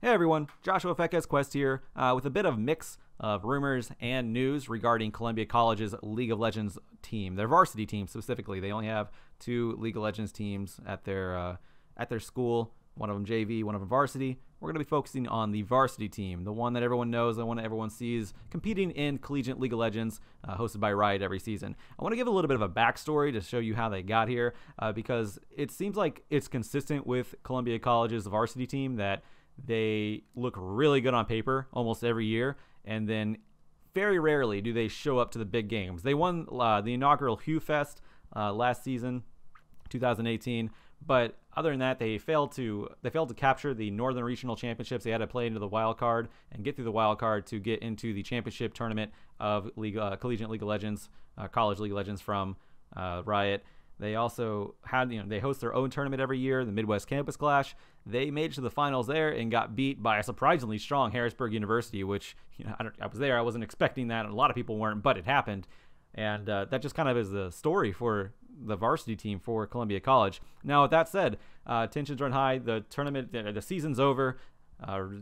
Hey everyone, Joshua Fekes Quest here with a bit of mix of rumors and news regarding Columbia College's League of Legends team, their varsity team specifically. They only have two League of Legends teams at their school, one of them JV, one of them varsity. We're going to be focusing on the varsity team, the one that everyone knows, the one that everyone sees competing in Collegiate League of Legends, hosted by Riot every season. I want to give a little bit of a backstory to show you how they got here, because it seems like it's consistent with Columbia College's varsity team that they look really good on paper almost every year, and then very rarely do they show up to the big games. They won the inaugural Hugh Fest last season, 2018, but other than that, they failed to capture the Northern Regional Championships. They had to play into the wild card and get through the wild card to get into the championship tournament of Collegiate League of Legends, College League of Legends from Riot. They also had, they host their own tournament every year, the Midwest Campus Clash. They made it to the finals there and got beat by a surprisingly strong Harrisburg University, which, I was there. I wasn't expecting that. And a lot of people weren't, but it happened. And that just kind of is the story for the varsity team for Columbia College. Now, with that said, tensions run high. The tournament, the season's over. I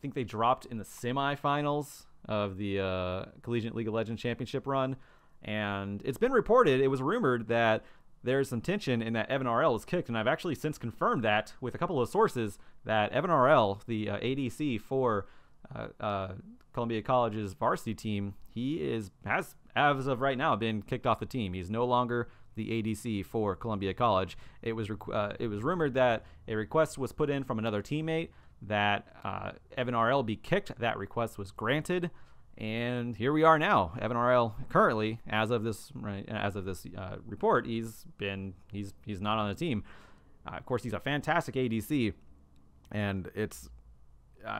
think they dropped in the semifinals of the Collegiate League of Legends championship run. And it's been reported, it was rumored that there's some tension in that Evan RL was kicked, and I've actually since confirmed that with a couple of sources that Evan RL, the ADC for Columbia College's varsity team, has as of right now been kicked off the team. He's no longer the ADC for Columbia College. It was rumored that a request was put in from another teammate that Evan RL be kicked. That request was granted. And here we are now. Evan RL currently, as of this report, he's not on the team. Of course, he's a fantastic ADC, and it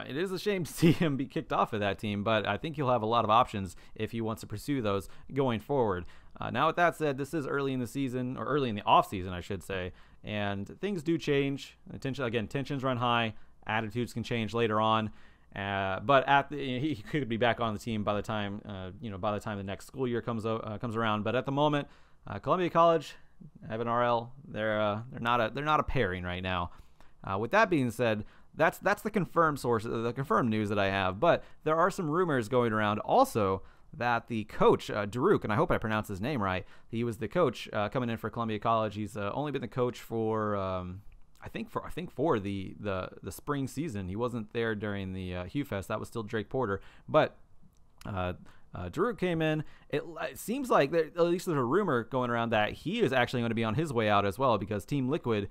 is a shame to see him be kicked off of that team. But I think he'll have a lot of options if he wants to pursue those going forward. Now, with that said, this is early in the season, or early in the off season, I should say, and things do change. Tensions run high. Attitudes can change later on. But he could be back on the team by the time the next school year comes around. But at the moment, Columbia College, Evan RL, they're not a pairing right now. With that being said, that's the confirmed source, the confirmed news that I have. But there are some rumors going around also that the coach, Daruk, and I hope I pronounced his name right, he was the coach coming in for Columbia College. He's only been the coach for I think for the spring season. He wasn't there during the Hugh Fest. That was still Drake Porter. But Daruk came in. It seems like at least there's a rumor going around that he is actually going to be on his way out as well, because Team Liquid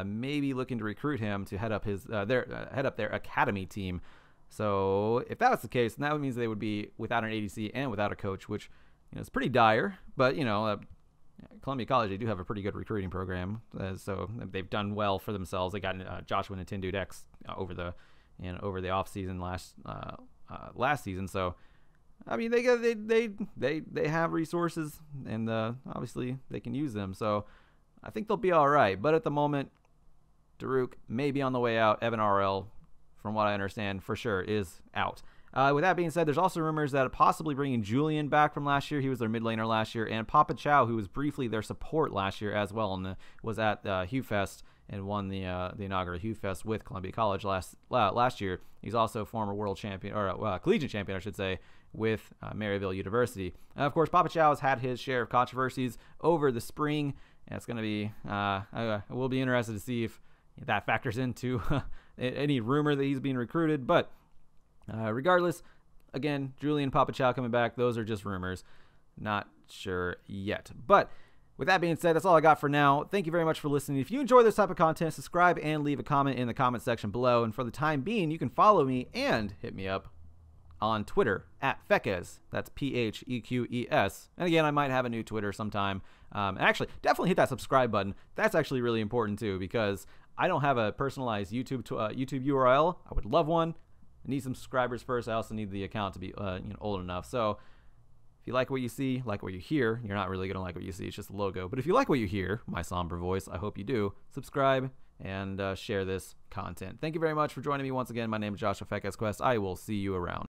may be looking to recruit him to head up their academy team. So if that was the case, then that means they would be without an ADC and without a coach, which is pretty dire. But Columbia College, they do have a pretty good recruiting program, so they've done well for themselves. They got Joshua Nintendo X over the off season last season. So I mean, they have resources, and obviously they can use them. So I think they'll be all right. But at the moment, Daruk may be on the way out. Evan RL, from what I understand, for sure is out. With that being said, there's also rumors that possibly bringing Julian back from last year. He was their mid laner last year, and Papa Chow, who was briefly their support last year as well, and was at Hugh Fest and won the inaugural Hugh Fest with Columbia College last year. He's also former world champion, or collegiate champion, I should say, with Maryville University. And of course, Papa Chow has had his share of controversies over the spring, and it's going to be we'll be interested to see if that factors into any rumor that he's being recruited, but. Regardless, again, Julian Papa Chow coming back, those are just rumors. Not sure yet. But with that being said, that's all I got for now. Thank you very much for listening. If you enjoy this type of content, subscribe and leave a comment in the comment section below. And for the time being, you can follow me and hit me up on Twitter at Fekes. That's P-H-E-Q-E-S. And again, I might have a new Twitter sometime. And actually, definitely hit that subscribe button. That's actually really important too, because I don't have a personalized YouTube URL. I would love one. I need some subscribers first. I also need the account to be old enough. So if you like what you see, like what you hear, you're not really going to like what you see. It's just a logo. But if you like what you hear, my somber voice, I hope you do, subscribe and share this content. Thank you very much for joining me once again. My name is Joshua Fekes Quest. I will see you around.